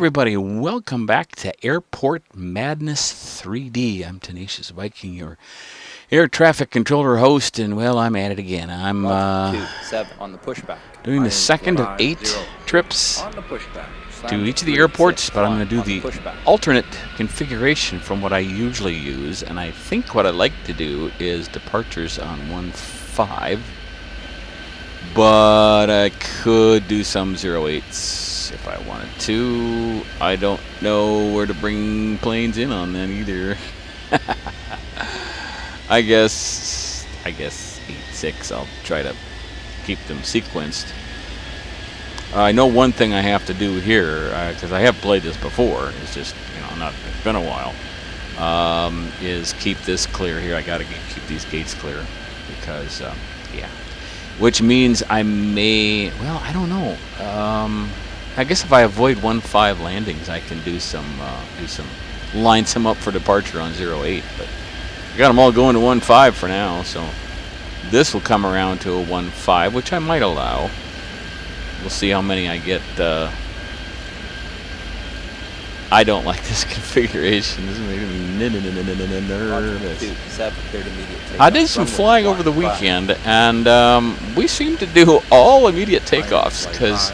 everybody, welcome back to Airport Madness 3D. I'm TenaciousViking, your air traffic controller host, and well, I'm at it again. I'm 7 on the pushback. doing the second of 8 trips On the pushback. to each of the airports, but I'm going to do the alternate configuration from what I usually use, and I think what I'd like to do is departures on 1.5, but I could do some 08s if I wanted to. I don't know where to bring planes in on that either. I guess 8.6. I'll try to keep them sequenced. I know one thing I have to do here, because I have played this before. It's just, it's been a while. Is keep this clear here. I got to keep these gates clear because, which means I may. Well, I don't know. I guess if I avoid 1.5 landings, I can line some up for departure on 08. But I got them all going to 1.5 for now, so this will come around to a 1.5, which I might allow. We'll see how many I get. I don't like this configuration. This is making me nervous. I did some flying over the weekend, and we seemed to do all immediate takeoffs because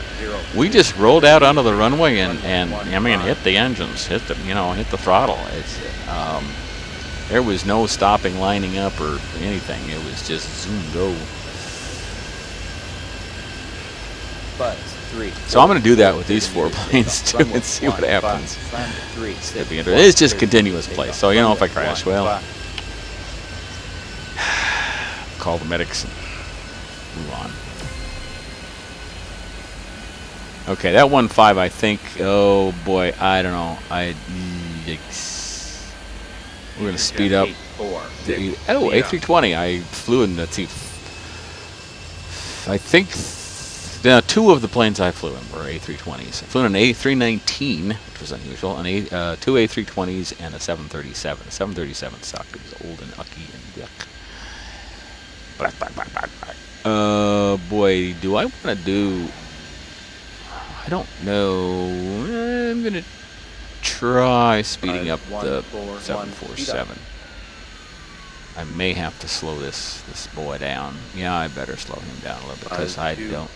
we just rolled out onto the runway and hit the engines, hit the throttle. There was no stopping, lining up, or anything. It was just zoom go. So I'm going to do that with these 4 planes too and see what happens. It's just continuous play. So if I crash, well, call the medics and move on. Okay, that 1.5, I think. Oh boy, I don't know. We're going to speed up. A320. I flew in. Let's see. I think. Now, 2 of the planes I flew in were A320s. I flew in an A319, which was unusual, and 2 A320s and a 737. The 737 sucked. It was old and ucky and yuck. Boy, do I want to do... I don't know. I'm going to try speeding up the 747. I may have to slow this boy down. Yeah, I better slow him down a little bit because I don't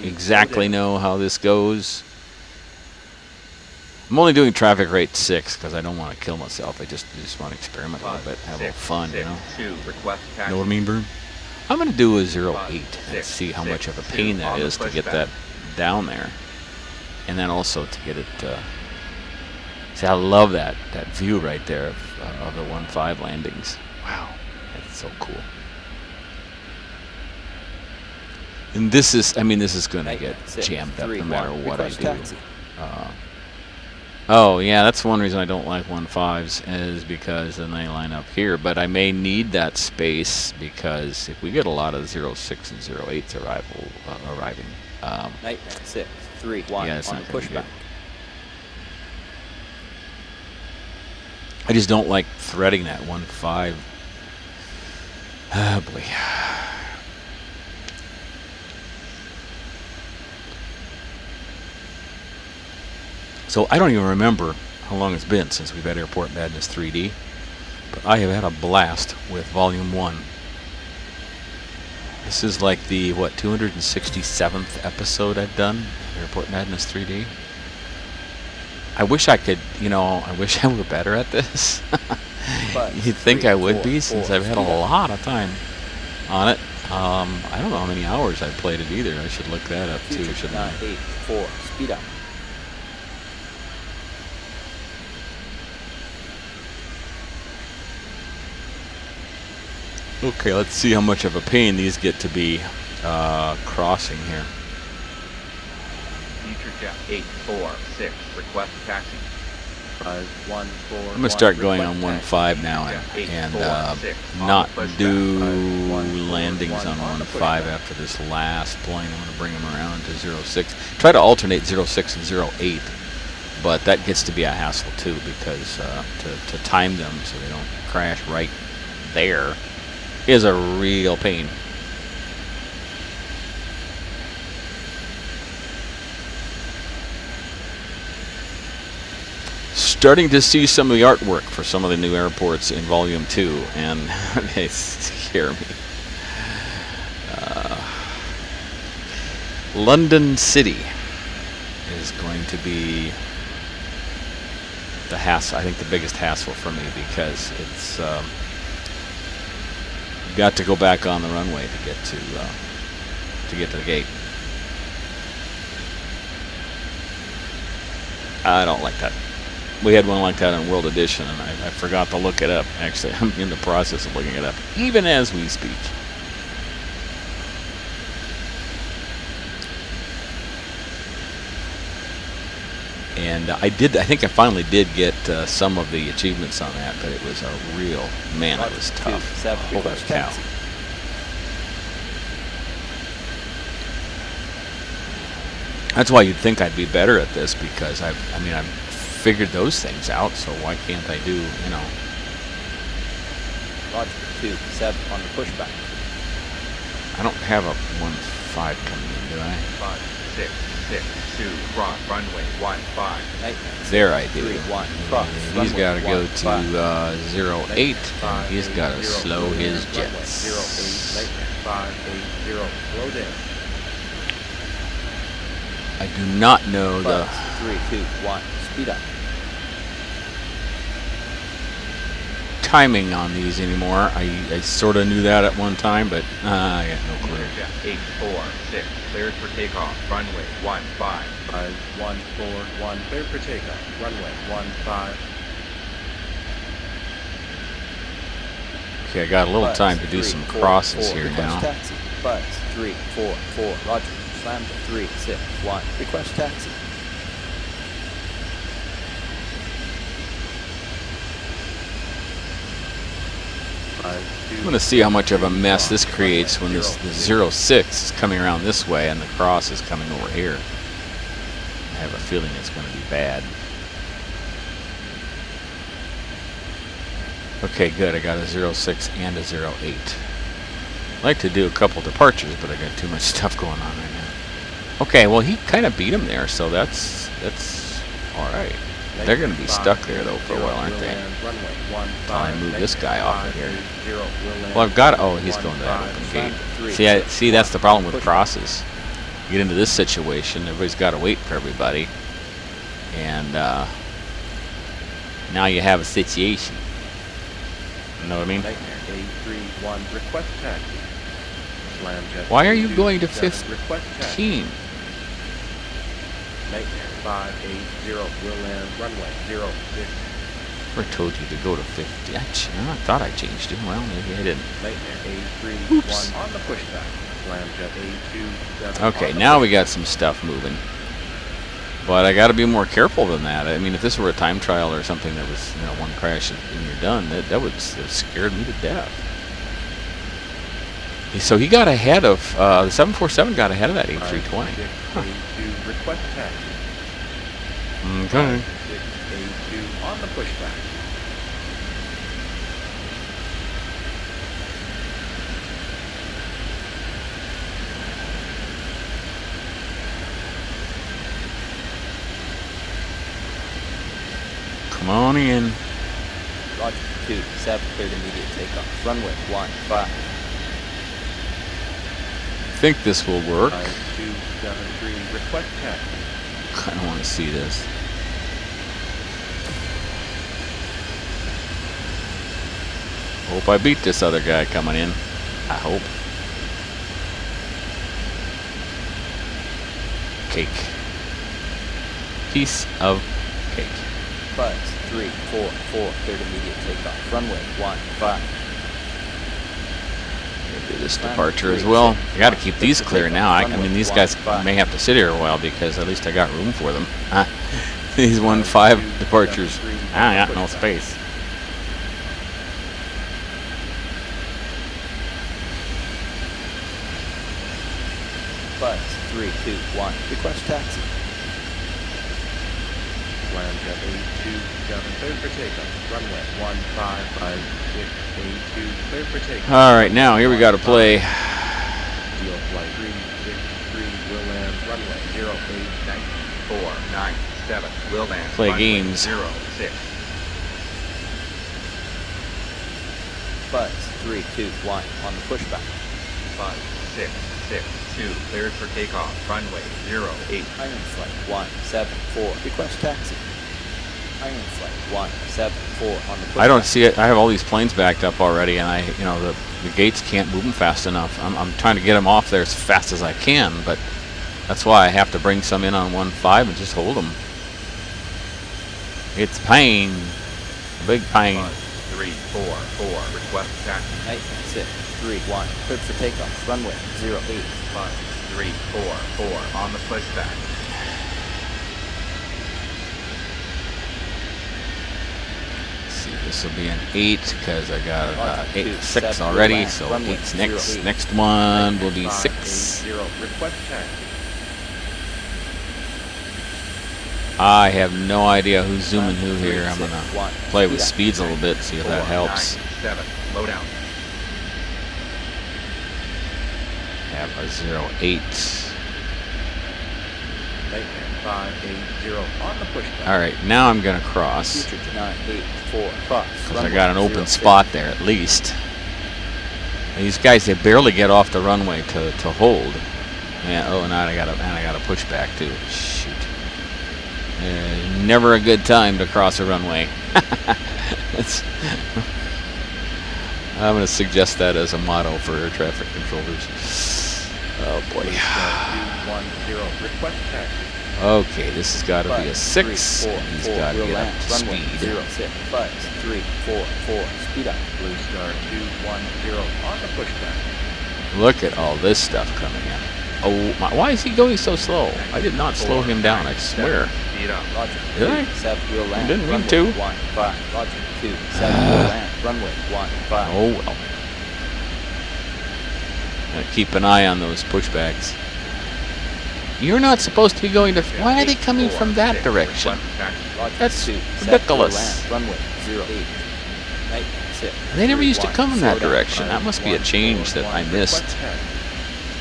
exactly know how this goes. I'm only doing traffic rate 6 because I don't want to kill myself. I just want to experiment a little bit, have a little fun, Know what I mean, Bruce? I'm going to do a 08 and see how much of a pain that is to get that down there, and then also to get it. See, I love that view right there of the 1.5 landings. Wow, that's so cool. And this is going to get jammed up no matter what I do. Oh, yeah, that's one reason I don't like 1.5s is because then they line up here. But I may need that space because if we get a lot of 06 and 08s arriving. Nightmare 6, 3, 1 yeah, that's on not the gonna be pushback. good. I just don't like threading that 1.5. Oh boy. So I don't even remember how long it's been since we've had Airport Madness 3D, but I have had a blast with Volume 1. This is like the, 267th episode I've done, Airport Madness 3D. I wish I could, I wish I were better at this. You'd think I would be since I've had a lot of time on it. I don't know how many hours I've played it either. I should look that up too, shouldn't I? 8-4, speed up. Okay, let's see how much of a pain these get to be crossing here. Future jet 846, request taxi. 1, 4. I'm gonna start going on 1.5 now and not do landings on 1.5 after this last plane. I'm gonna bring them around to 06. Try to alternate 06 and 08, but that gets to be a hassle too because to time them so they don't crash right there is a real pain. starting to see some of the artwork for some of the new airports in Volume 2, and they scare me. London City is going to be the hassle. I think the biggest hassle for me, because it's got to go back on the runway to get to the gate. I don't like that. We had one like that in World Edition, and I forgot to look it up. Actually, I'm in the process of looking it up, even as we speak. And I think I finally did get some of the achievements on that, but it was a real, man, it was tough. Holy cow. That's why you'd think I'd be better at this, because I've figured those things out, so why can't I do, you know? Roger, 27 on the pushback. I don't have a 1-5 coming in, do I? 5, 6, 6, 2, cross, runway, 1, 5. Nightmare. There I do. 3, 1, cross. He's runway, got to go 1, to 5. 08, and he's got to slow his Runway, jets. 08, nightmare, 580, slow down. I do not know the... 3, 2, 1, speed up. timing on these anymore. I sort of knew that at one time, but I got no clue. 846, cleared for takeoff. Runway 15. 5141, Cleared for takeoff. Runway 15. Okay, I got a little Buzz, time to do 3, some 4, crosses 4, here request now. Taxi. Buzz 3, 4, 4, Roger. Slam to 3, 6, 1. Request taxi. I'm going to see how much of a mess this creates when this the 06 is coming around this way and the cross is coming over here. I have a feeling it's going to be bad. Okay, good. I got a 06 and a 08. I'd like to do a couple departures, but I got too much stuff going on right now. Okay, well, he kind of beat him there, so that's all right. They're going to be stuck there, though, for a while, aren't they? Until I move this guy off of here. Well, I've got... Oh, he's going to that open gate. See, that's the problem with crosses. You get into this situation, everybody's got to wait for everybody. And now you have a situation. You know what I mean? Why are you going to 15? Nightmare 580 will land runway 06. Never told you to go to 50. I thought I changed it. Well, maybe I didn't. Nightmare A31 on the pushback. Slamjet A27. Okay, now we got some stuff moving. But I got to be more careful than that. I mean, if this were a time trial or something that was, you know, one crash and you're done, that would have scared me to death. So he got ahead of the 747. Got ahead of that A320. Huh. Request taxi. Okay. 682 on the pushback. Come on in. Roger, 27, cleared immediate takeoff. Runway 15. I think this will work. 5273, request taxi. I don't want to see this. Hope I beat this other guy coming in. I hope. Cake. Piece of cake. Buzz 3, 4, 4, cleared immediate takeoff. Runway 15. Do this departure as well. I got to keep these clear now. I mean, these guys may have to sit here a while because at least I got room for them. These 1-5 departures, I got no space. Buzz 3, 2, 1. Request taxi. Slamjet A27, cleared for takeoff. Runway 155682, cleared for takeoff. All right, now here we got to play. Deal flight 363 will land runway 089496. 7, will land. Play runway games. 06. Buzz, 3, 2, 1, on the pushback. 5, 6, 6, 2, cleared for takeoff. Runway 08. Iron flight 174, request taxi. Iron flight 174 on the pushback. I don't see it. I have all these planes backed up already, and the gates can't move them fast enough. I'm trying to get them off there as fast as I can, but that's why I have to bring some in on 1.5 and just hold them. It's pain, big pain. 5, 3, 4, 4, request taxi. Night 6, 3, 1, cleared for takeoff. Runway 08. 5, 3, 4, 4, on the pushback. See, this will be an 8 because I got Roger, 8, 2, 6 7, already, land, so runway 8's next. 08. Next one will be 5, 6. 8, 0, request taxi. I have no idea who's zooming who here. I'm 3, gonna 6, 1, play with speed up. speeds a little bit, see if that 4, helps. 9, 7, low down. Have a 08. Nightmare 580 on the pushback. All right, now I'm gonna cross Future to 984, cross. because I runway got an open 06. spot there at least. These guys, they barely get off the runway to hold. Yeah. Oh, and I got a pushback too. Shoot. Never a good time to cross a runway. I'm going to suggest that as a motto for air traffic controllers. Oh boy. 210, request taxi. Okay, this has got to be a 5, 6. 3, 4, He's 4, got to we'll get up land. to Runway speed. 06. Buzz, 3, 4, 4, speed up. Blue Star 210 on the pushback. Look at all this stuff coming in. Oh my! Why is he going so slow? I did not slow him down. I swear. Speed up. Roger. Did 2, I? 7, we'll land. Didn't mean runway to. 15. Roger. 2, 7, we'll land. Runway 15. Oh well. Gotta keep an eye on those pushbacks. You're not supposed to be going to. Why are they coming from that direction? Roger. That's 2, 7, ridiculous. we'll land. Runway 08. Night 6. They never 3, used to 1, come in slow that down. direction. That must be a change that I missed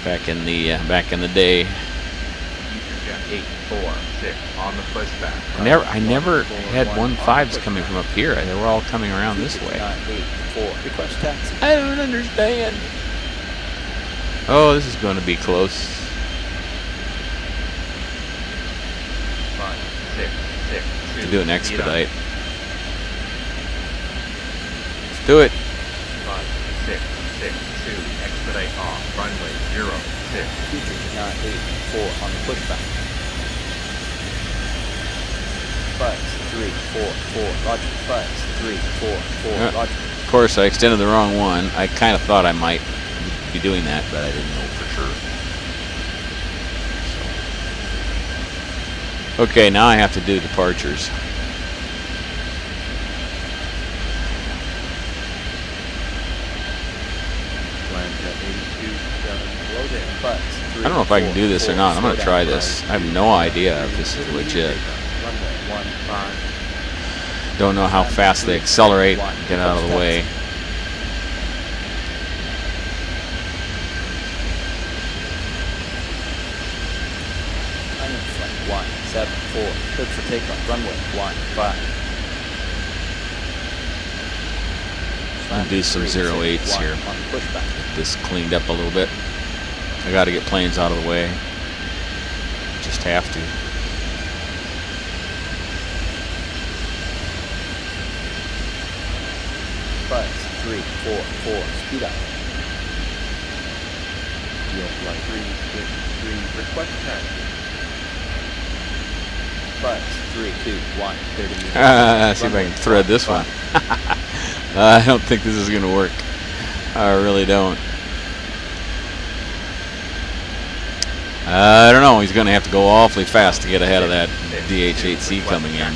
back in the day. Future Jet 846 on the pushback. I never had 1.5s coming from up here. They were all coming around this way. 984, request taxi. I don't understand. Oh, this is going to be close. 5, 6, 6, 2. To do an speed up. expedite. Let's do it. 5, 6, 6, 2, expedite off. Runway 06. Future to 984 on the pushback. Buzz, 3, 4, 4, roger. Buzz, 3, 4, 4, roger. Of course, I extended the wrong one. I kind of thought I might be doing that, but I didn't know for sure. So. Okay, now I have to do departures. Land Jet 827, low down. Buzz, 3, I don't know if I can do this or 4, not. I'm going to slow try down. this. I have no idea if this is legit. Runway 15. Don't know how fast they accelerate. Get out of the way. Iron flight 174, cleared for takeoff. Runway 15. I'll do some 08s here. On the pushback. Get this cleaned up a little bit. I got to get planes out of the way. Just have to. Buzz, 3, 4, 4, speed up. Yield flight 363, request taxi. Buzz, 3, 2, 1, 30 meters. See if I can thread this one. I don't think this is going to work. I really don't. I don't know. He's going to have to go awfully fast to get ahead of that DH-8C coming in.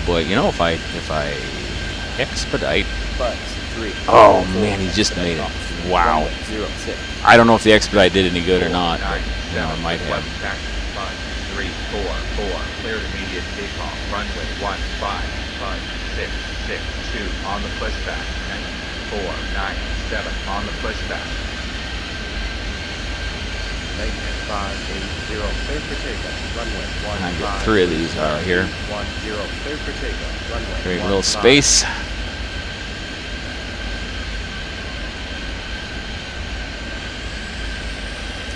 Boy, you know, if I expedite. Buzz, 3, Oh 4, man, he just made it. takeoff. Wow. Runway 06. I don't know if the expedite did any good or not, but 9, you know, it might have. Taxi 5, 3, 4, 4, cleared immediate takeoff. Runway 15, 5, 6, 6, 2 on the pushback. 4, 9, 7 on the pushback. Maintenance 580, clear for takeoff. Runway I get 3 of these out here. 10, clear for takeoff. Runway Create a little 15. space.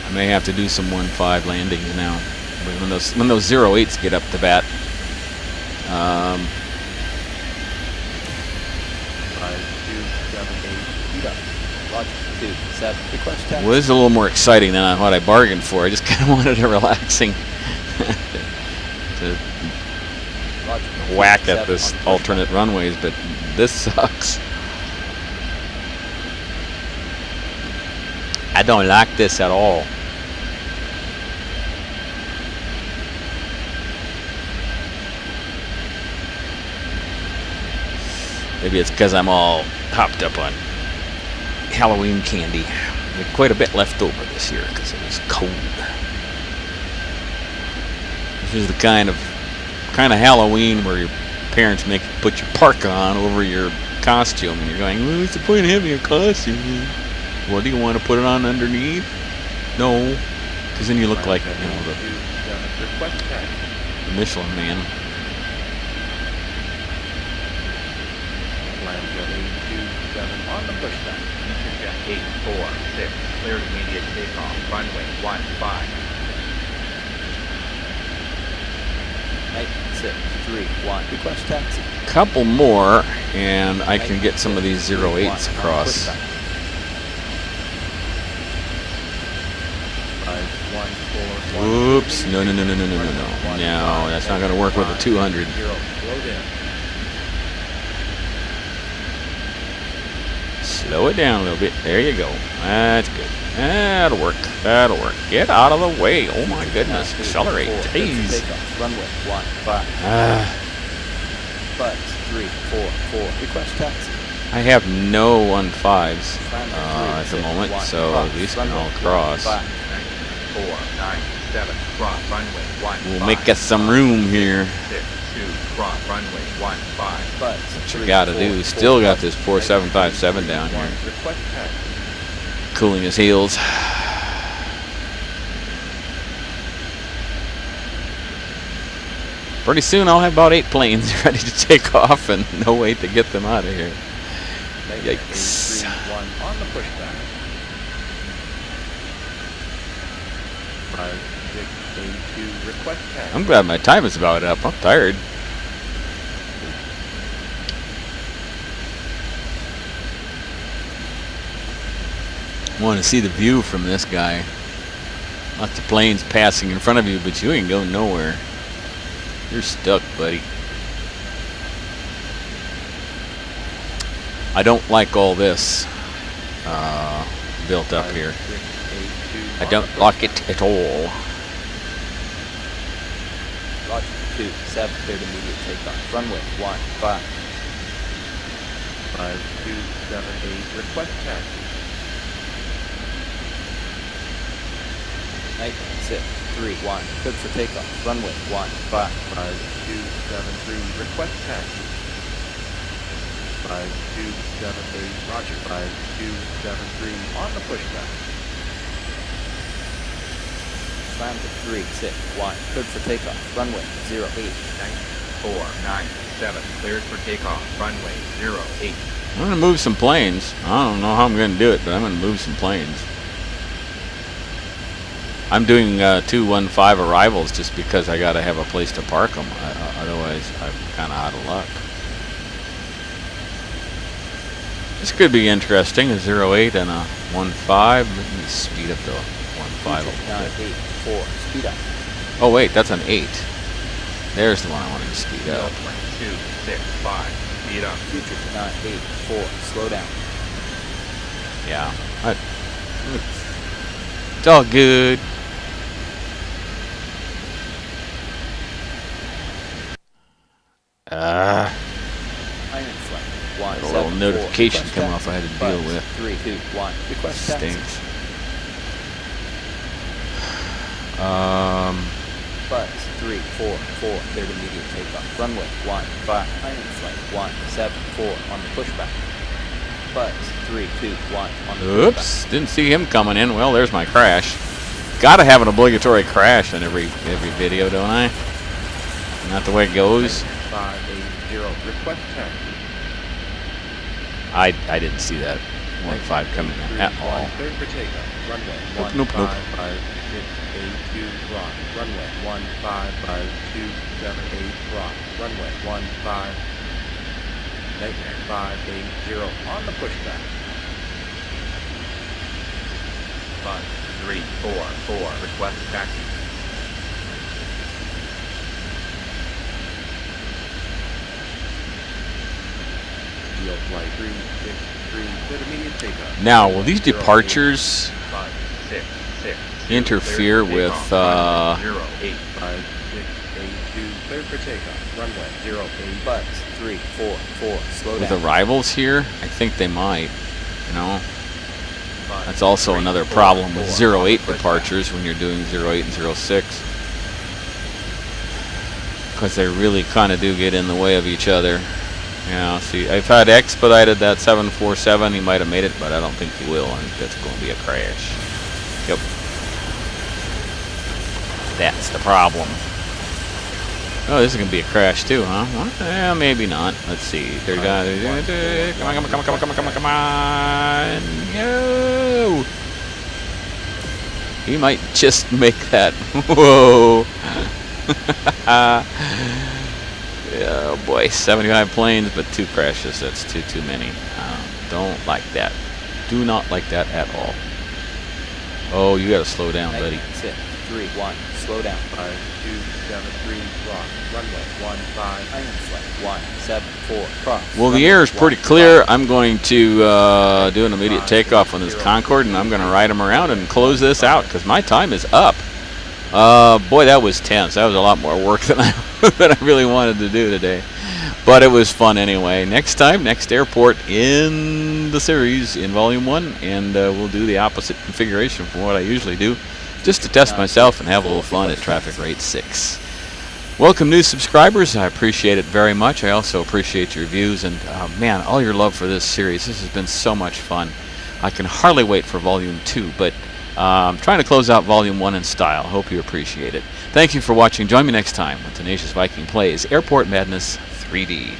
I may have to do some 1.5 landings now. But when those 08s get up to bat. 5278, speed up. Roger, 27, request taxi. Well, this is a little more exciting than what I bargained for. I just kind of wanted a relaxing to Roger, whack at 27 this on pushback. alternate runways, but this sucks. I don't like this at all. Maybe it's because I'm all hopped up on Halloween candy. We had quite a bit left over this year because it was cold. This is the kind of Halloween where your parents make you put your parka on over your costume, and you're going, well, what's the point of having a costume? Well, do you want to put it on underneath? No, because then you look like, you know, the Michelin Man. On the pushback. Interjet 846, cleared immediate takeoff. Runway 15. 9631, request taxi. Couple more, and I can get some of these 08s across. 514. Oops! No! No, that's not going to work with a 200. Slow it down a little bit. There you go. That's good. That'll work. That'll work. Get out of the way. Oh my goodness. Accelerate. Jeez. Runway 15. Buzz 344. Request taxi. I have no 1.5s at the moment, so these can all cross. 497, cross runway 15. We'll make us some room here. 62, cross runway 15. Buzz. What you got to do? Still got this 4757 down here, Request taxi. cooling his heels. Pretty soon I'll have about 8 planes ready to take off and no way to get them out of here. Yikes. 831 on the pushback. 5682, request taxi. I'm glad my time is about up. I'm tired. I want to see the view from this guy. Lots of planes passing in front of you, but you ain't going nowhere. You're stuck, buddy. I don't like all this built up here. 5682, I don't like it at all. Roger, 27, cleared immediate takeoff. Runway 15. 5278, request taxi. 9631, good for takeoff. Runway 15. 5273, request taxi. 5278, roger. 5273, on the pushback. Slam to 361, good for takeoff. Runway 08. 9497, cleared for takeoff. Runway 08. I'm going to move some planes. I don't know how I'm going to do it, but I'm going to move some planes. I'm doing 215 arrivals just because I got to have a place to park them. Otherwise, I'm kind of out of luck. This could be interesting, a 08 and a 15. Let me speed up the 15 a little bit. 984, speed up. Oh wait, that's an 8. There's the one I wanted to speed up. 265, speed up. Future 984, slow down. Yeah. It's all good. Iron Flame. A little notification come off I had to deal Buzz, with. 321, request taxi. Stinks. Buzz 344, cleared immediate takeoff. Runway 15. Iron Flame 174 on the pushback. Buzz 321 on the pushback. Oops, didn't see him coming in. Well, there's my crash. gotta have an obligatory crash in every video, don't I? Not the way it goes. 580. Request taxi. I didn't see that 15 coming in at all. Cleared for takeoff. Runway Nope, nope. 155 Rock. Runway 15527 Rock. Runway 15 Nightmare 580 on the pushback. 5344. Request taxi. Yield flight 363. Cleared immediate takeoff. Now, will these departures 566 interfere with 08 5682 cleared for takeoff. Runway 08. Butts 344. Slow with down. arrivals here? I think they might. You know, that's also another problem with 08 departures when you're doing 08 and 06, because they really kind of do get in the way of each other. You know, see, if I'd expedited that 747, he might have made it, but I don't think he will. I think that's going to be a crash. Yep. That's the problem. Oh, this is going to be a crash too, huh? Well, maybe not. Let's see. Come on. No! He might just make that. Whoa. Oh boy, 75 planes, but 2 crashes. That's too many. Don't like that. Do not like that at all. Oh, you gotta slow down, buddy. 631. Slow down. 5273 Rock. Runway 15 Iron flight 174. Cross. Well, the air is pretty clear. I'm going to do an immediate takeoff on this Concorde, and I'm going to ride him around and close this out because my time is up. Boy, that was tense. That was a lot more work than I really wanted to do today. But it was fun anyway. Next time, next airport in the series in Volume 1, and we'll do the opposite configuration from what I usually do, just to test myself and have a little fun at traffic rate 6. Welcome new subscribers. I appreciate it very much. I also appreciate your views and, man, all your love for this series. This has been so much fun. I can hardly wait for Volume 2, but I'm trying to close out Volume 1 in style. Hope you appreciate it. Thank you for watching. Join me next time when Tenacious Viking plays Airport Madness 3D.